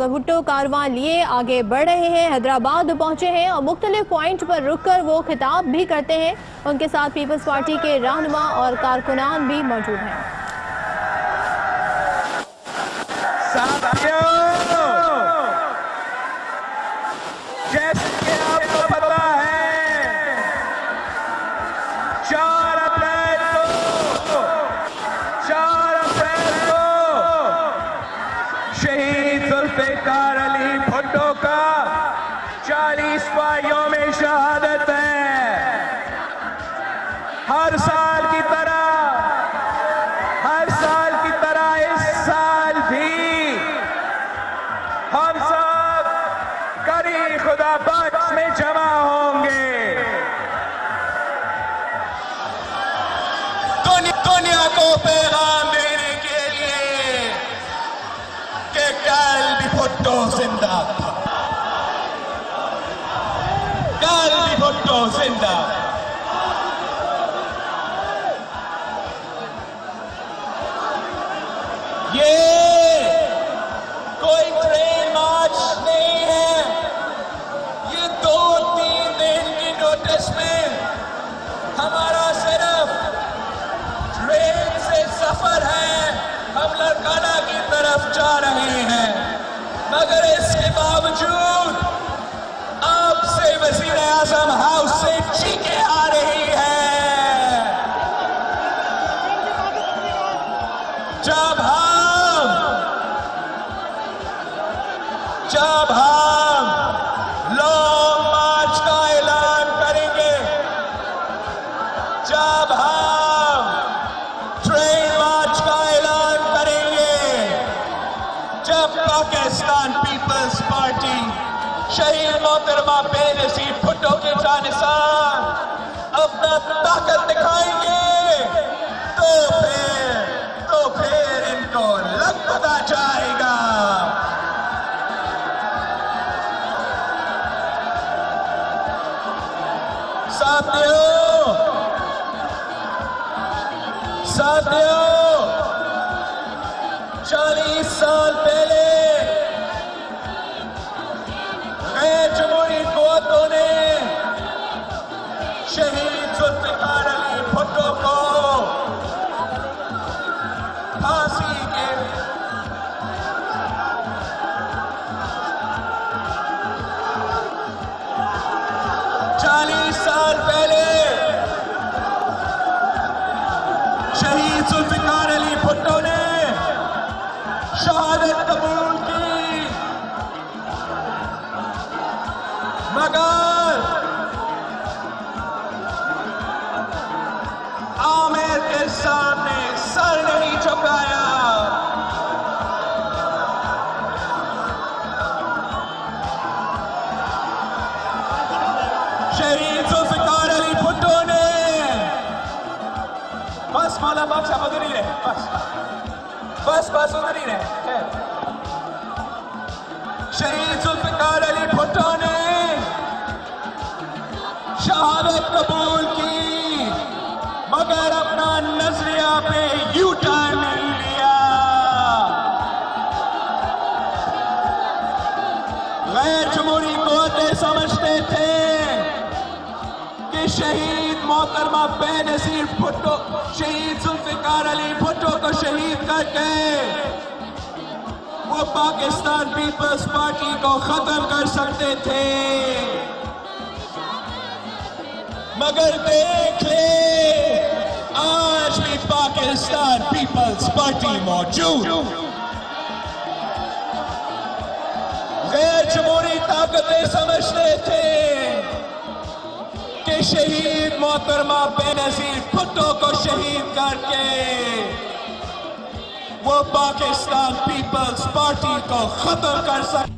भुट्टो कारवां लिए आगे बढ़ रहे हैं, हैदराबाद पहुंचे हैं और मुख्तलिफ पॉइंट पर रुककर वो खिताब भी करते हैं। उनके साथ पीपल्स पार्टी के रहनुमा और कारकुनान भी मौजूद हैं। जैसे कि आपको पता है 4 अप्रैल को शहीद जुल्फ़िकार अली भुट्टो का 40वां यौम-ए शहादत है। हर साल की तरह इस साल भी हम सब करी खुदा बख्श में जमा होंगे। दुनिया को पैगाम देने के लिए कि कल भी भुट्टो जिंदा था, कल भी भुट्टो जिंदा। ये कोई ट्रेन मार्च नहीं है, ये 2-3 दिन की नोटिस में हमारा सिर्फ ट्रेन से सफर है। हम लड़काना की तरफ जा रहे हैं, मगर इसके बावजूद आपसे वज़ीर आज़म हाउस से चीखें आ रही है। जब हम लॉन्ग मार्च का ऐलान करेंगे, जब हम ट्रेन मार्च का ऐलान करेंगे, जब पाकिस्तान पीपल्स पार्टी शहीद मोहतरमा बेनज़ीर भुट्टो के जानिसार अपना ताकत दिखाएंगे, तो फिर इनको लग पता जाएगा। साथियों 40 साल पहले गैर जमहूरी कुव्वतों ने शहीद जुल्फ़िकार अली भुट्टो को फांसी के 40 साल पहले शहीद जुल्फ़िकार अली भुट्टो ने शहादत कबूल की, मगर आमिर के सामने सर नहीं झुकाया। शहीद जुल्फ़िकार अली भुट्टो ने बस मौला बख्श आप उधर ही रहे, बस उधर ही रहे। शहीद जुल्फ़िकार अली भुट्टो ने शहादत कबूल की, मगर अपना नजरिया पे यू टर्न नहीं लिया। गैर जमहूरी कुव्वतें समझते थे कि शहीद मोहतरमा बेनज़ीर भुट्टो, शहीद जुल्फ़िकार अली भुट्टो को शहीद करके वो पाकिस्तान पीपल्स पार्टी को खत्म कर सकते थे, मगर देख ले आज भी पाकिस्तान पीपल्स पार्टी मौजूद। गैर जमहूरी ताकतें समझते थे कि शहीद मोहतरमा बेनज़ीर भुट्टो को शहीद करके वो पाकिस्तान पीपल्स पार्टी को खत्म कर सकते,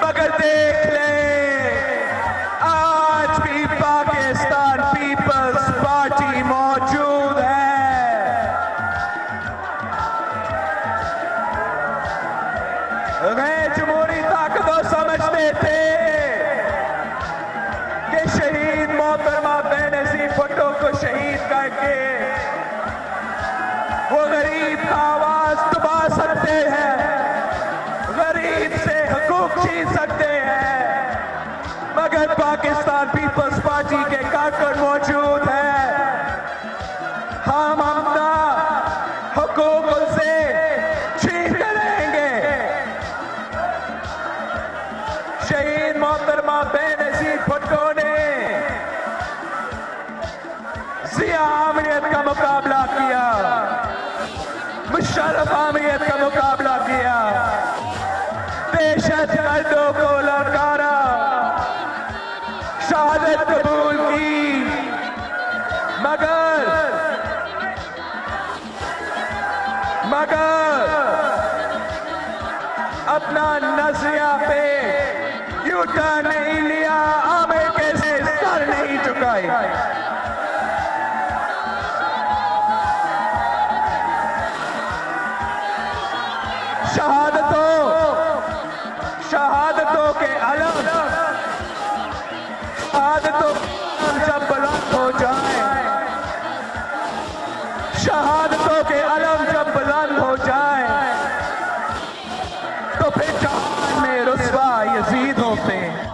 मगर देख ले आज भी पाकिस्तान पीपल्स पार्टी मौजूद है। गैर जमहूरी ताकतों समझते थे कि शहीद मोहतरमा बेनज़ीर भुट्टो को शहीद करके वो गरीब का आवाज दबा सकते हैं, पाकिस्तान पीपल्स पार्टी के कारकुन मौजूद हैं। हम अपना हुकूक उनसे छीन करेंगे। शहीद मोहतरमा बेनजीर भुट्टो ने जिया आमियत का मुकाबला किया, मुशर्रफ आमियत का मुकाबला किया, दहशत गर्दों को ललकारा, शहादत कबूल की, मगर अपना नजरिया पे यूटर्न नहीं लिया, आमिर कैसे सर नहीं झुकाए। शहादतों के अलम जब बुलंद हो जाए, शहादतों के अलम जब बुलंद हो जाए, तो फिर जहान में रुस्वा यजीद होते हैं।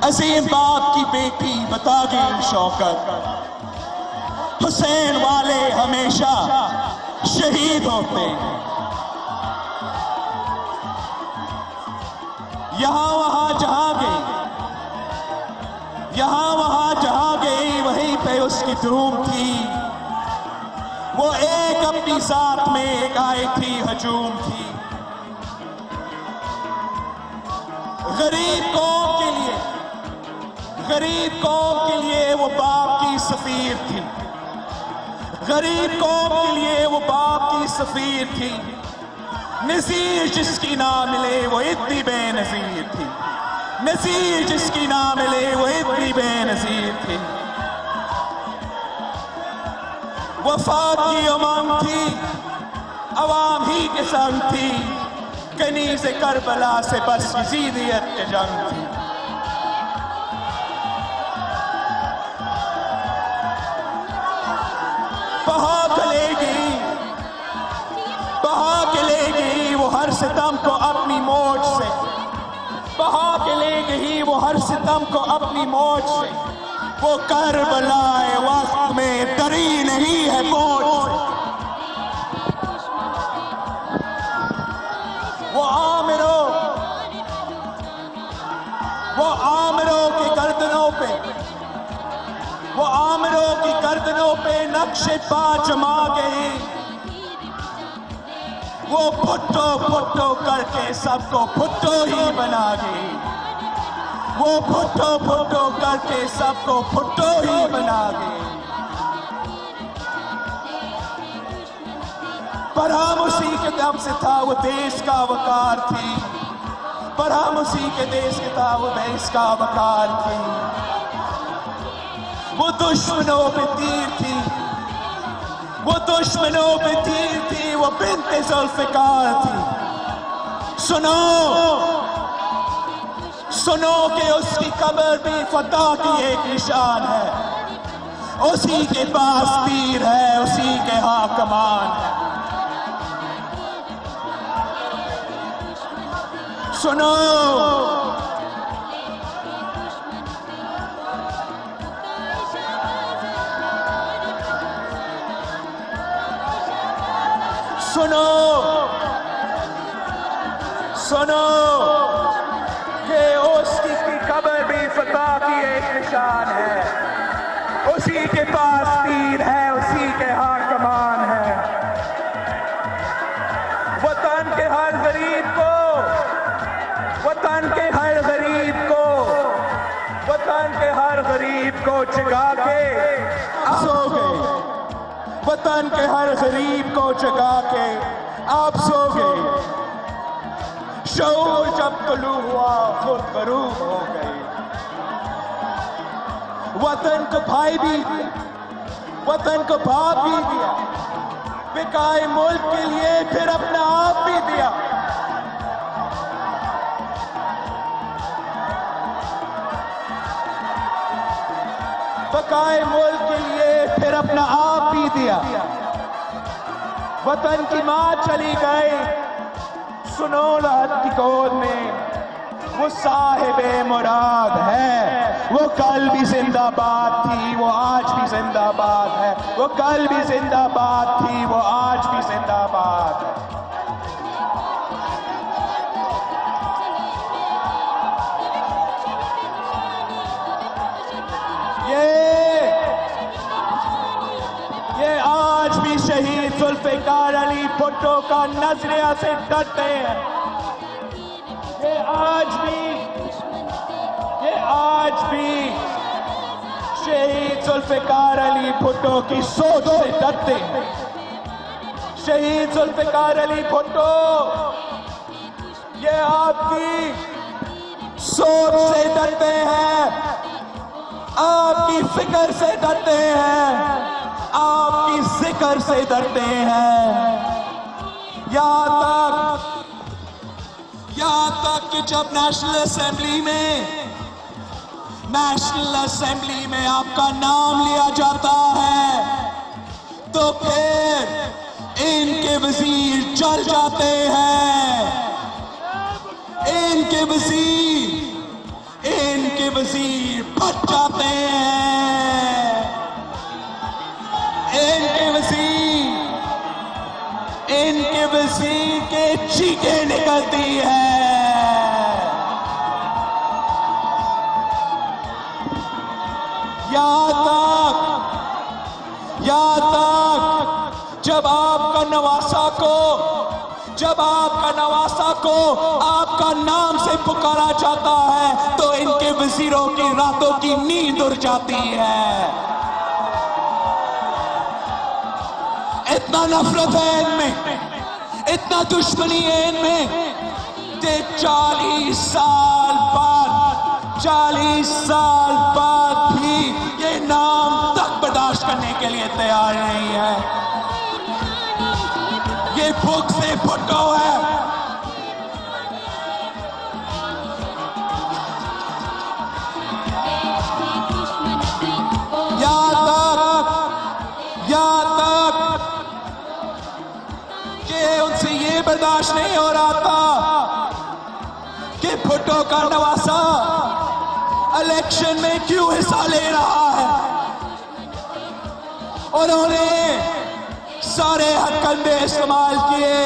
अजीम बाप की बेटी बता गई शौकत, हुसैन वाले हमेशा शहीद होते हैं। यहाँ वहाँ जहाँ गई, यहाँ वहाँ जहाँ गई, वहीं पे उसकी धूम थी। वो एक अपनी साथ में एक आई थी, हजूम थी। गरीब कौम के लिए वो बाप की सफीर थी। गरीब कौम के लिए वो बाप की सफीर थी। नज़ीर जिसकी ना मिले वो इतनी बेनज़ीर थी। नज़ीर जिसकी ना मिले वो इतनी बेनज़ीर थी। वफा की उमंग थी, अवाम ही के संग थी। कनी से करबला से बस यज़ीदियत के जंग थी। बहा के ले गई वो हर सितम को अपनी मौज से। बहा के ले गई वो हर सितम को अपनी मौज से। वो करबलाए वक्त में डरी नहीं है मौज से। वो आमिरों की गर्दनों पे नक्शे पा जमा गई। वो भुट्टो भुट्टो करके सबको भुट्टो ही बना गई। वो भुट्टो भुट्टो करके सबको भुट्टो ही बना गई। पर हम उसी के दम से था वो देश का वकार थी। पर हम उसी के देश के था वो देश का वकार थी। वो दुश्मनों पे तीर थी, वो दुश्मनों पे तीर थी। वो बिन्ते जुल्फ़िकार थी। सुनो कि उसकी कब्र भी फतह की एक निशान है। उसी के पास तीर है, उसी के हाँ कमान है। सुनो कि उसकी कब्र भी फतह की एक निशान है। उसी के पास तीर है, उसी के हाथ कमान है। वतन के हर गरीब को, वतन के हर गरीब को, वतन के हर गरीब को जगा के आप सो गए। वतन के हर गरीब को जगा के आप सो गए। शऊर जब तुलू हुआ खुद गरूब हो गए। वतन को भाई भी दिया, वतन को बाप भी दिया। बिकाए मुल्क के लिए फिर अपना आप भी दिया। बकाए मुल्क के लिए फिर अपना आप भी दिया। वतन की माँ चली गई सुनो रात की गोद में। वो साहिबे मुराद है। वो कल भी जिंदाबाद थी, वो आज भी जिंदाबाद है। वो कल भी जिंदाबाद थी, वो आज भी जिंदाबाद है। ये आज भी शहीद जुल्फिकार अली भुट्टो का नजरिया से डरते हैं। ये आज भी शहीद जुल्फिकार अली भुट्टो की सोच से डरते हैं। शहीद जुल्फिकार अली भुट्टो, ये आपकी सोच से डरते हैं, आपकी फिक्र से डरते हैं, आपकी जिक्र से डरते हैं। यहां तक कि जब नेशनल असेंबली में आपका नाम लिया जाता है तो फिर इनके वजीर जल जाते हैं। इनके वजीर फट जाते हैं। इनके वजीर के चीखें निकलती है। यहां तक जब आपका नवासा को आपका नाम से पुकारा जाता है तो इनके वजीरों की रातों की नींद उड़ जाती है। इतना नफरत है इनमें, इतना दुश्मनी है इनमें कि 40 साल बाद भी ये नाम तक बर्दाश्त करने के लिए तैयार नहीं है। ये भूख से भुट्टो है। यहां तक कि उनसे ये बर्दाश्त नहीं हो रहा था कि भुट्टो का नवासा इलेक्शन में क्यों हिस्सा ले रहा है। उन्होंने सारे हथकंडे इस्तेमाल किए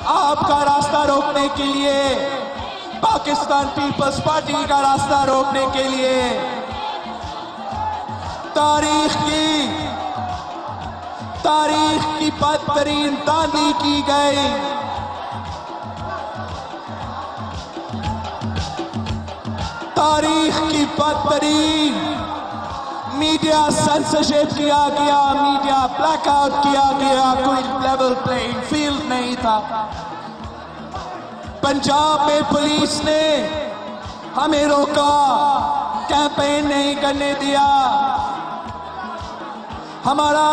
आपका रास्ता रोकने के लिए, पाकिस्तान पीपल्स पार्टी का रास्ता रोकने के लिए। तारीख की बदतरीन दांधी की गई। तारीख की बदतरीन मीडिया सेंसरशिप किया गया, मीडिया ब्लैकआउट किया गया, कोई लेवल प्लेइंग फील्ड नहीं था। पंजाब में पुलिस ने हमें रोका, कैंपेन नहीं करने दिया। हमारा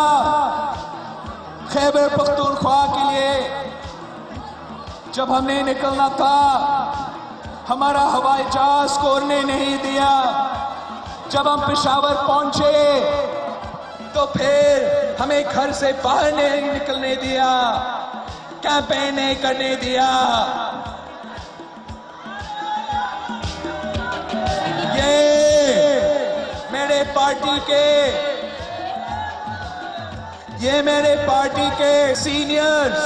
खैबर पख्तूनख्वा के लिए जब हमने निकलना था हमारा हवाई जहाज को उड़ने नहीं दिया। जब हम पेशावर पहुंचे तो फिर हमें घर से बाहर नहीं निकलने दिया, कैंपेन नहीं करने दिया। ये मेरे पार्टी के सीनियर्स,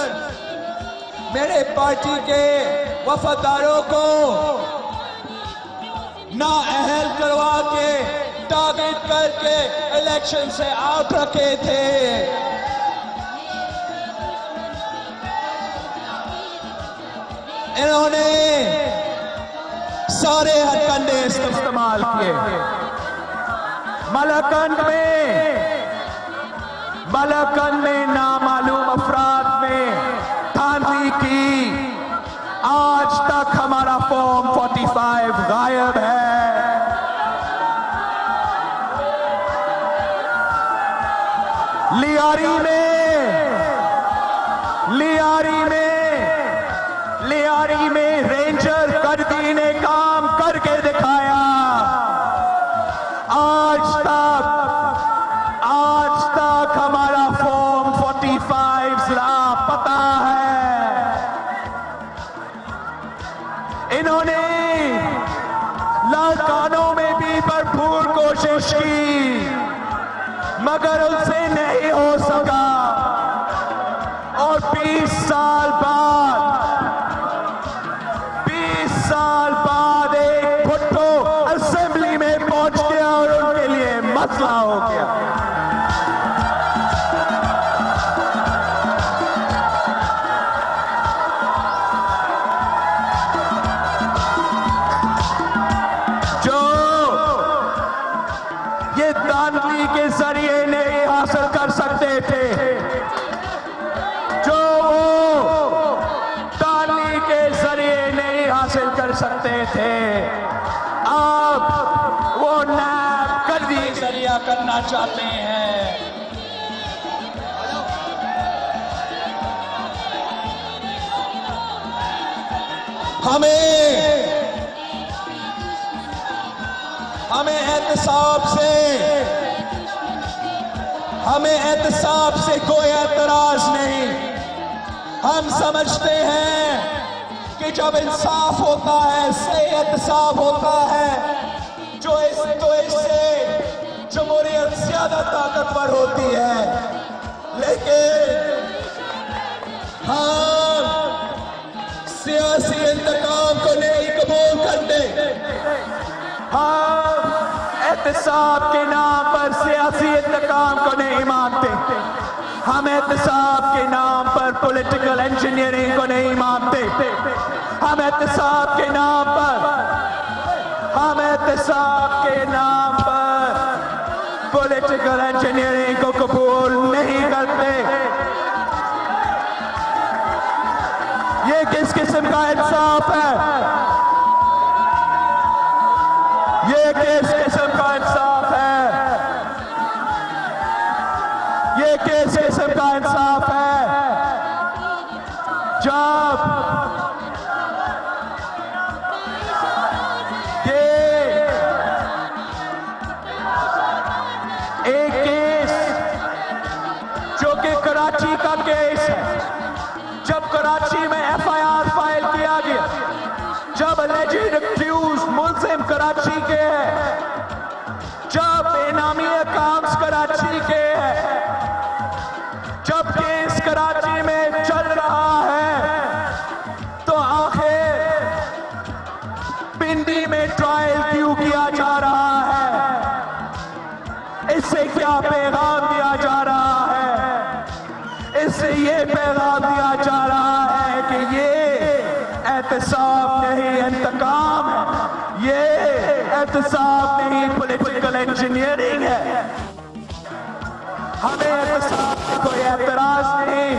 मेरे पार्टी के वफादारों को नाअहल करवा के टारगेट करके इलेक्शन से आउट रखे थे। इन्होंने सारे हथकंडे इस्तेमाल किए। मलकंद में नामालूम अफराद में धांधली की। आज तक हमारा फॉर्म 45 गायब है। लियारी में रेंजर कर्दी ने काम करके दिखाया। आज तक हमारा फॉर्म 45 लापता है। इन्होंने मगर उससे नहीं हो सका। और 20 साल बाद एक भुट्टो असेंबली में पहुंच गया और उनके लिए मसला हो गया। जो ये दानगी के जरिए नहीं हासिल कर सकते थे, जो वो दानगी के जरिए नहीं हासिल कर सकते थे, अब वो नैब कदी जरिया करना चाहते हैं। हमें एहतसाब से कोई एतराज नहीं। हम समझते हैं कि जब इंसाफ होता है, सही एहतसाब होता है, तो इससे जमहूरियत ज्यादा ताकतवर होती है। लेकिन हम सियासी इंतकाम को नहीं कबूल करते। हम एहतसाब के नाम पर सियासी इंतकाम को नहीं मानते। हम एहतसाब के नाम पर पॉलिटिकल इंजीनियरिंग को नहीं मानते। हम एहतसाब के नाम पर पॉलिटिकल इंजीनियरिंग को कबूल नहीं करते। ये किस किस्म का इंसाफ है? ये किस किस्म का इंसाफ है? ये किस किस्म का इंसाफ है? जब ये एक केस जो कि कराची का केस है, जब कराची में FIR फाइल किया गया, जब alleged accused मुल्जिम कराची के हैं, जब बेनामी अकाउंट्स कराची के हैं, जब केस कराची में चल रहा है, तो आखिर पिंडी में ट्रायल क्यों किया जा रहा है? इससे क्या पैगाम दिया जा रहा है? इससे ये पैगाम दिया जा रहा है कि ये एहतसाब नहीं इंतकाम है, ये एहतसाब नहीं पॉलिटिकल इंजीनियरिंग है। हमें एहतसाब से कोई एतराज नहीं,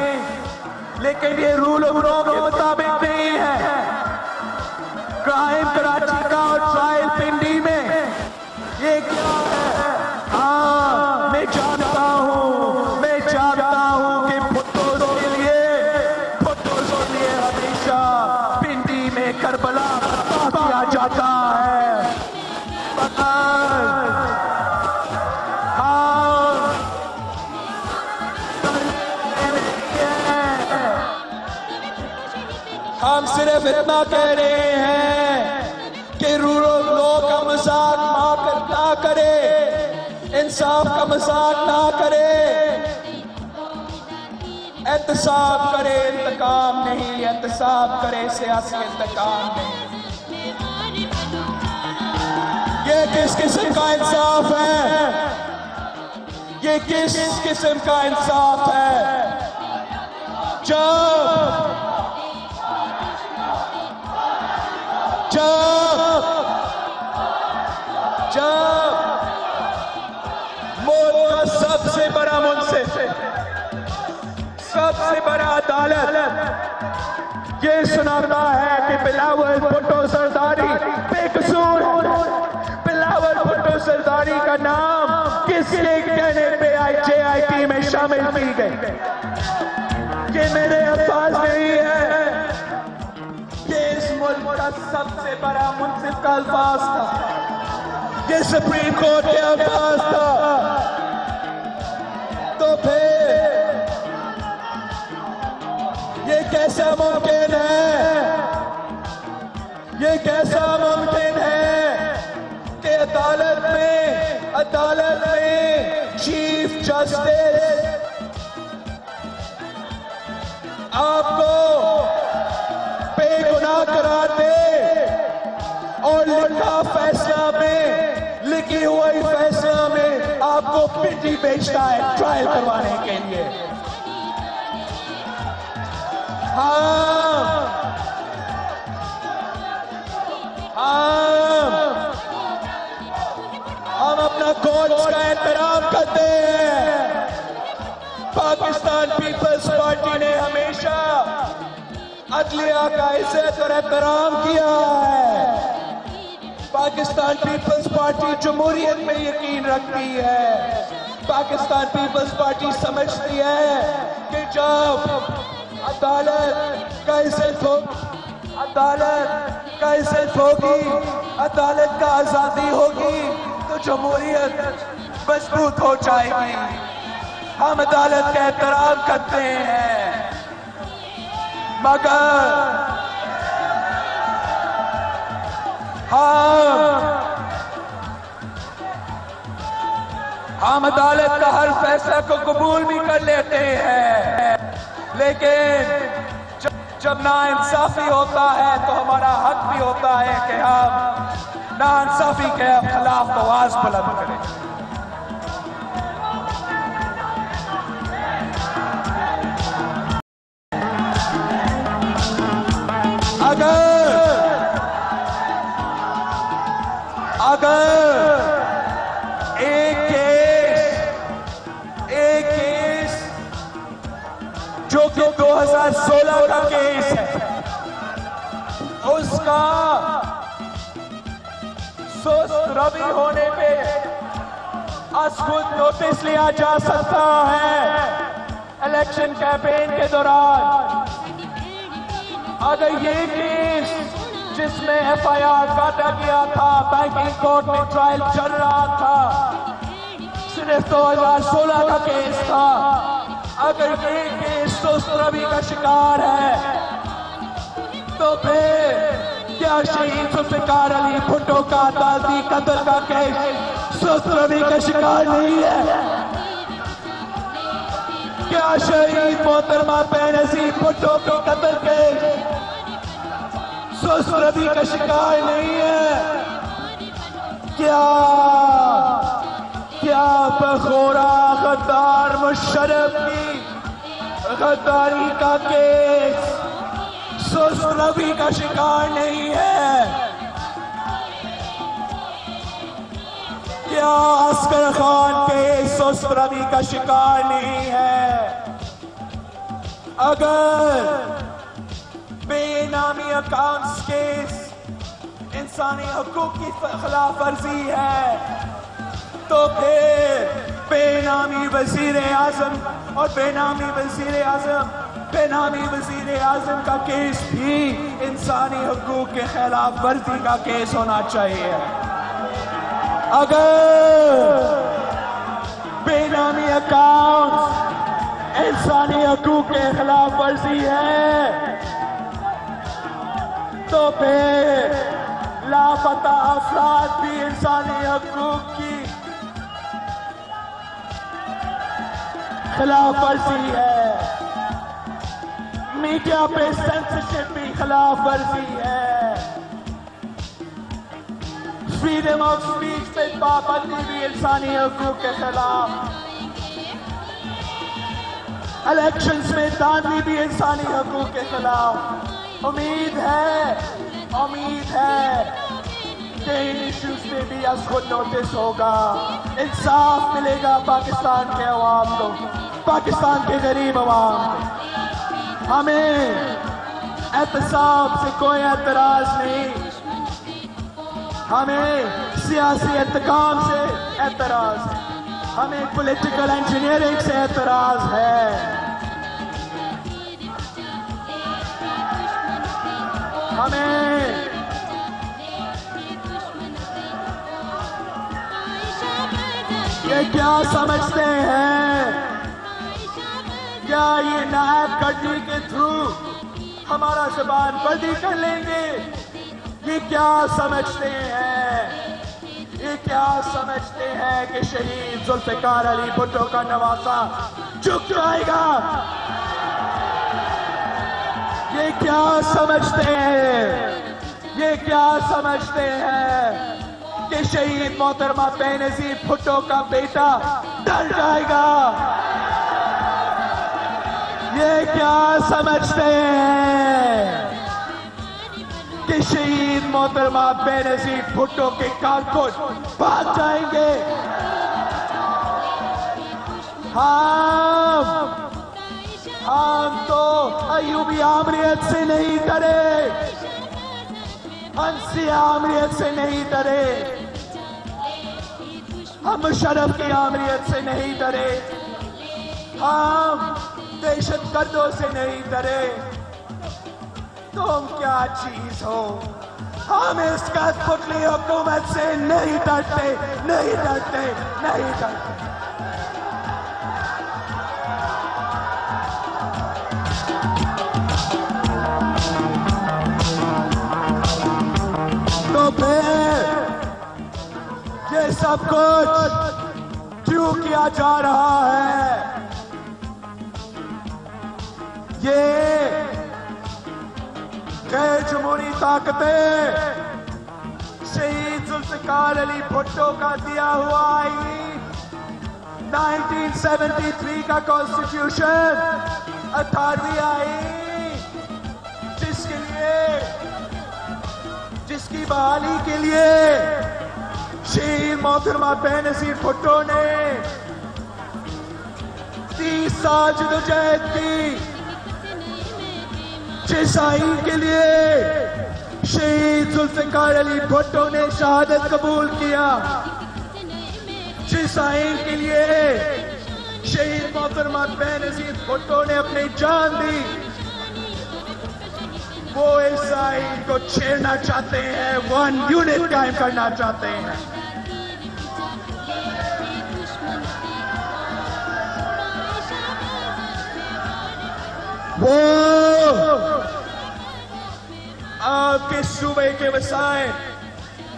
लेकिन ये रूल ऑफ लॉ के मुताबिक नहीं है। क्राइम कराची का और ट्रायल पिंडी में ये क्या है? हाँ, मैं जानता हूँ कि भुट्टो के लिए हमेशा पिंडी में करबला किया जाता है। हम सिर्फ इतना कह रहे हैं कि रूल ऑफ लॉ का मजाक ना करे, इंसाफ का मजाक ना करे, एहतसाब करे, इंतकाम नहीं, एहतसाब करे, सियासी इंतकाम नहीं। ये किस किस्म का इंसाफ है? ये किस किस्म का इंसाफ है? जब मुल्क का सबसे बड़ा मुंसिफ, सबसे बड़ा अदालत ये सुनाता है कि बिलावल भुट्टो सरदारी बेकसूर है। बिलावल भुट्टो सरदारी का नाम किसके कहने पे JIT में शामिल की गई? ये मेरे अल्फाज नहीं है, ये इस मुल्क का सबसे बड़ा मुंसिफ का अल्फाज था, ये सुप्रीम कोर्ट के अल्फाज था। तो फिर ये कैसा मुमकिन है? ये कैसा मुमकिन है कि अदालत में चीफ जस्टिस आपको बेगुनाह करार दे और लिखा फैसला में, लिखी हुई फैसला में आपको पिटी बेचता है ट्रायल करवाने के लिए। हम अपना कोर्ट्स का एहतराम करते हैं। पाकिस्तान पीपल्स पार्टी ने हमेशा अदलिया का इज्जत और एहतराम किया है। पाकिस्तान पीपल्स पार्टी जमहूरियत में यकीन रखती है। पाकिस्तान पीपल्स पार्टी समझती है कि जब अदालत का इज्जत होगी, अदालत का आजादी होगी तो जमहूरियत मजबूत हो जाएगी। हम अदालत का एहतराम करते हैं, मगर हम अदालत का हर फैसला को कबूल भी कर लेते हैं, लेकिन जब नाइंसाफी होता है तो हमारा हक भी होता है कि हम नाइंसाफी के खिलाफ आवाज बुलंद करें। अगर एक केस जो कि 2016 का केस है, उसका रवि होने पे खुद नोटिस लिया जा सकता है इलेक्शन कैंपेन के दौरान। अगर ये केस जिसमें FIR काटा गया था, बैंकिंग कोर्ट में ट्रायल चल रहा था, सिर्फ 2016 का केस था, अगर ये केस रवि का शिकार है तो फिर क्या शहीद जुल्फ़िकार अली भुट्टो का अदालती कत्ल का केस रवि का शिकार नहीं है? क्या शहीद मोहतरमा बेनज़ीर भुट्टो के कत्ल केस रवि का शिकार नहीं है? क्या बखोरा गद्दार मुशर्रफ की गद्दारी का केस रवि का शिकार नहीं है? क्या अस्कर खान केस रवि का शिकार नहीं है? अगर बेनामी अकाउंट्स केस इंसानी हकूक की खिलाफ वर्जी है तो फिर बेनामी वजीर आजम और बेनामी वजीर आजम का केस भी इंसानी हकूक के खिलाफ वर्जी का केस होना चाहिए। अगर बेनामी अकाउंट इंसानी हकूक के खिलाफ वर्जी है तो फिर लापता अफराद भी इंसानी हकूक की खिलाफ वर्जी है। मीडिया पे सेंसरशिप भी खिलाफ वर्जी है। फ्रीडम ऑफ स्पीच पे पाबंदी भी इंसानी हकूक के खिलाफ। इलेक्शंस में दांधली भी इंसानी हकूक के खिलाफ। उम्मीद है कि इन इश्यूज पे भी आज खुद नोटिस होगा, इंसाफ मिलेगा पाकिस्तान के अवाम को, पाकिस्तान के गरीब अवाम को। हमें एहतसाब से कोई एतराज नहीं, हमें सियासी इंतकाम से एतराज है, हमें पॉलिटिकल इंजीनियरिंग से एतराज है। ये क्या समझते हैं? क्या ये नायब गड्डी के थ्रू हमारा ज़बान बंदी कर लेंगे? ये क्या समझते हैं? ये क्या समझते हैं कि शहीद जुल्फिकार अली भुट्टो का नवासा झुक जाएगा? ये क्या समझते हैं, ये क्या समझते हैं कि शहीद मोहतरमा बेनजीर भुट्टो का बेटा डर जाएगा? ये क्या समझते हैं कि शहीद मोहतरमा बेनजीर भुट्टो के कारकुन भाग जाएंगे? हम तो अयूबी आमरीत से नहीं डरे, हंसी आमरीत से नहीं डरे, हम मुशर्रफ की आमरीत से नहीं डरे, हम दहशतगर्दों से नहीं डरे। तुम क्या चीज हो? हम इस कठपुतली हुकूमत से नहीं डरते, नहीं डरते, नहीं डरते। तो फिर ये सब कुछ क्यों किया जा रहा है? ये गैर जमहूरी ताकतें शहीद जुल्फिकार अली भुट्टो का दिया हुआ 1973 का कॉन्स्टिट्यूशन 18वीं आईन, जिसकी बहाली के लिए शहीद मोहतरमा बेनजीर भुट्टो ने 30 साल जदोजहद की, जिस आईन के लिए शहीद जुल्फिकार अली भुट्टो ने शहादत कबूल किया, जिस आईन के लिए शहीद मोहतरमा बेनजीर भुट्टो ने अपनी जान दी, वो इस आईन को छेड़ना चाहते हैं, 1 यूनिट कायम करना चाहते हैं। वो आपके सूबे के वसाइल,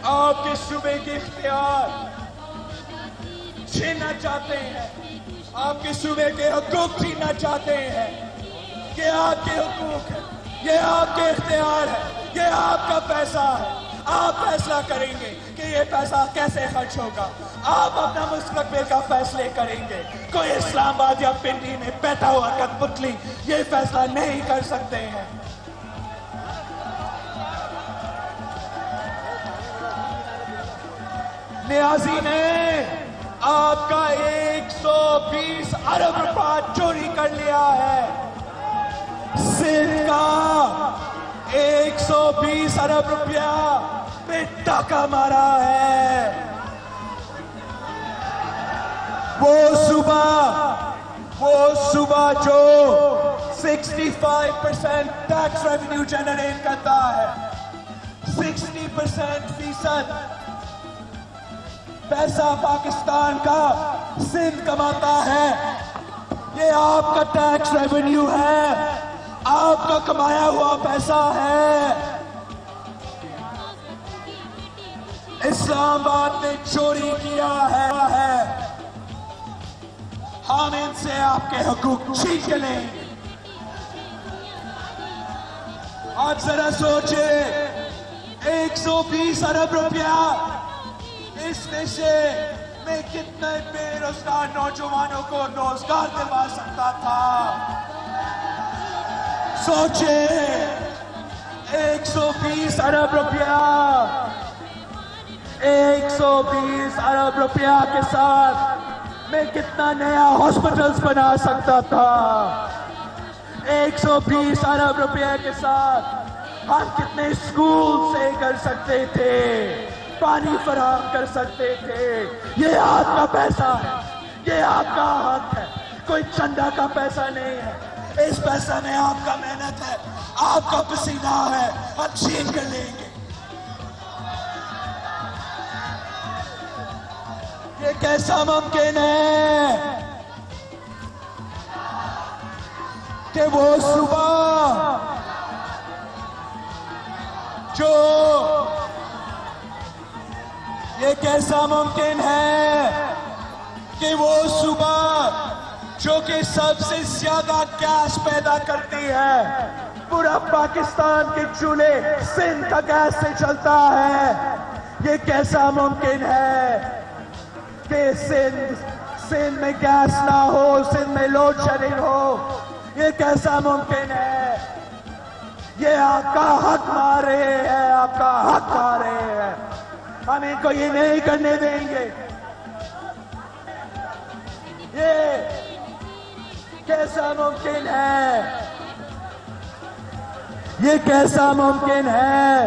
आपके सूबे के इख्तियार छीनना चाहते हैं, आपके सूबे के हुकूक छीनना चाहते हैं। ये आपके हुकूक है, ये आपके इख्तियार है, ये आपका पैसा है। आप फैसला करेंगे कि ये पैसा कैसे खर्च होगा, आप अपना मुस्तकबिल का फैसले करेंगे। कोई इस्लामाबाद या पिंडी में बैठा हुआ कठपुतली ये फैसला नहीं कर सकते हैं। नियाजी ने आपका 120 अरब रुपया चोरी कर लिया है। सिंध का 120 अरब रुपया पे टाका मारा है। वो सुबह जो 65% टैक्स रेवेन्यू जनरेट करता है, 60% पैसा पाकिस्तान का सिंध कमाता है। ये आपका टैक्स रेवेन्यू है, आपका कमाया हुआ पैसा है। इस्लामाबाद ने चोरी किया है। हम इनसे आपके हुकूक छीन के लेंगे। आप जरा सोचे, 120 अरब रुपया इस देश में कितने बेरोजगार नौजवानों को रोजगार दिलवा सकता था। सोचे 120 अरब रुपया, 120 अरब रुपया के साथ मैं कितना नया हॉस्पिटल्स बना सकता था। 120 अरब रुपया के साथ हम कितने स्कूल से कर सकते थे, पानी फराहम कर सकते थे। ये आपका पैसा है, ये आपका हक है, कोई चंदा का पैसा नहीं है। इस पैसा में आपका मेहनत है, आपका पसीना है, हम छीन कर लेंगे। ये कैसा मुमकिन है कि वो सुबह जो ये कैसा मुमकिन है कि वो सुबह जो कि सबसे ज्यादा गैस पैदा करती है, पूरा पाकिस्तान के चूल्हे सिंध का गैस से चलता है, ये कैसा मुमकिन है कि सिंध में गैस ना हो, सिंध में लोड शेडिंग हो? ये कैसा मुमकिन है? ये आपका हक मार रहे हैं, आपका हक मार रहे हैं, हम इनको ये नहीं करने देंगे। ये कैसा मुमकिन है? ये कैसा मुमकिन है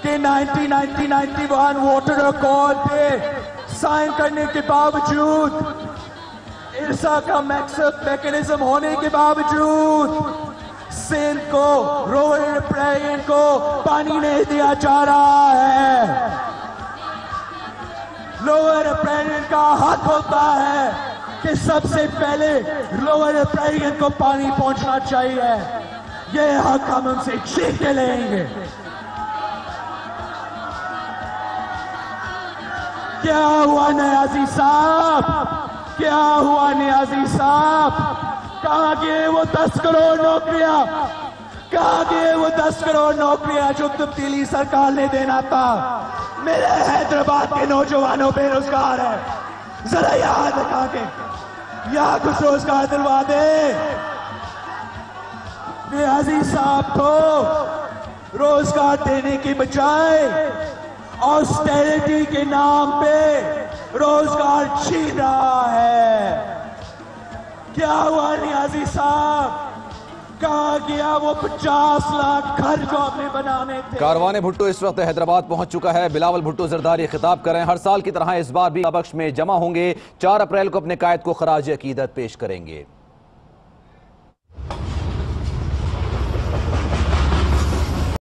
कि 1991 वाटर अकॉर्ड पे साइन करने के बावजूद, इरसा का मैकेनिज्म होने के बावजूद सिंध को, रोवर रिप्रेशन को पानी नहीं दिया जा रहा है। लोअर रिप्रेशन का हक होता है कि सबसे पहले लोअर रिप्रेशन को पानी पहुंचना चाहिए। ये हक हम उनसे छीन के लेंगे। क्या हुआ नियाजी साहब? क्या हुआ नियाजी साहब? कहाँ गए वो 10 करोड़ नौकरियां? कहाँ गए वो 10 करोड़ नौकरियां जो तब्दीली सरकार ने देना था? मेरे हैदराबाद के नौजवानों बेरोजगार है, जरा याद रखा के यहाँ कुछ रोजगार दिलवा दे। नियाजी साहब को रोजगार देने की बजाय ऑस्टेरिटी के नाम पे रोजगार छीन रहा है। क्या हुआ नियाजी साहब? कहाँ गया वो 50 लाख घर जो आपने बनाने थे? कारवान भुट्टो इस वक्त हैदराबाद पहुंच चुका है। बिलावल भुट्टो जरदारी खिताब कर रहे हैं। हर साल की तरह इस बार भी बख्श में जमा होंगे। 4 अप्रैल को अपने कायद को खराज अकीदत पेश करेंगे।